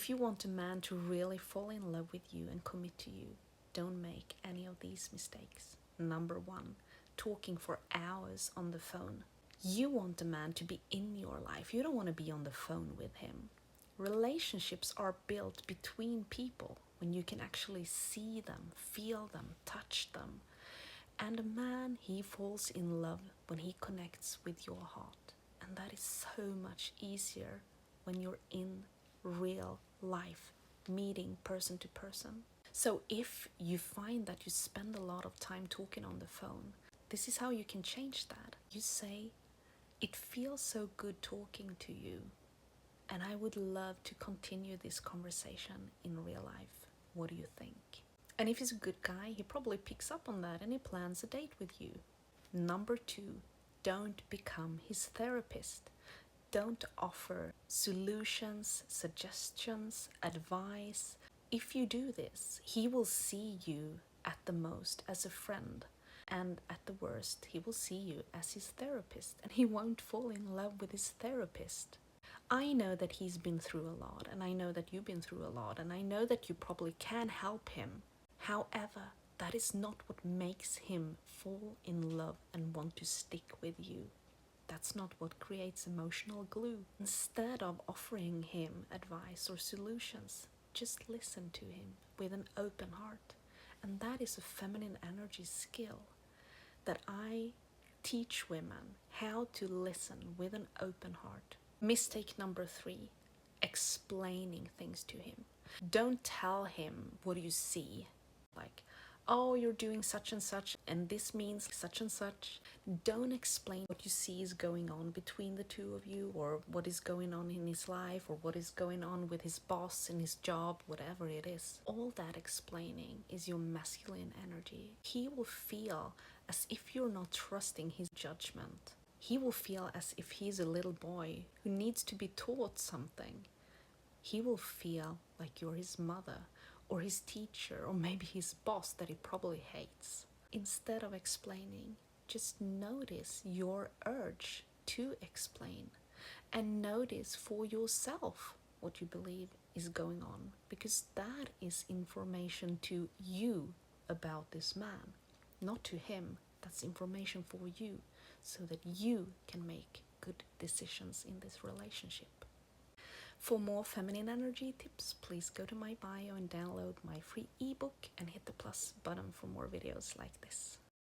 If you want a man to really fall in love with you and commit to you, don't make any of these mistakes. Number one, talking for hours on the phone. You want a man to be in your life. You don't want to be on the phone with him. Relationships are built between people when you can actually see them, feel them, touch them. And a man, he falls in love when he connects with your heart. And that is so much easier when you're in real life, meeting person to person. So if you find that you spend a lot of time talking on the phone, this is how you can change that. You say, it feels so good talking to you, and I would love to continue this conversation in real life. What do you think? And if he's a good guy, he probably picks up on that and he plans a date with you. Number two, don't become his therapist. Don't offer solutions, suggestions, advice. If you do this, he will see you at the most as a friend, and at the worst, he will see you as his therapist, and he won't fall in love with his therapist. I know that he's been through a lot, and I know that you've been through a lot, and I know that you probably can help him. However, that is not what makes him fall in love and want to stick with you. That's not what creates emotional glue. Instead of offering him advice or solutions, just listen to him with an open heart. And that is a feminine energy skill that I teach women, how to listen with an open heart. Mistake number three, explaining things to him. Don't tell him what you see, like, oh, you're doing such and this means such and such. Don't explain what you see is going on between the two of you, or what is going on in his life, or what is going on with his boss in his job, whatever it is. All that explaining is your masculine energy. He will feel as if you're not trusting his judgment. He will feel as if he's a little boy who needs to be taught something. He will feel like you're his mother, or his teacher, or maybe his boss that he probably hates. Instead of explaining, just notice your urge to explain, and notice for yourself what you believe is going on, because that is information to you about this man, not to him. That's information for you, so that you can make good decisions in this relationship. For more feminine energy tips, please go to my bio and download my free ebook and hit the plus button for more videos like this.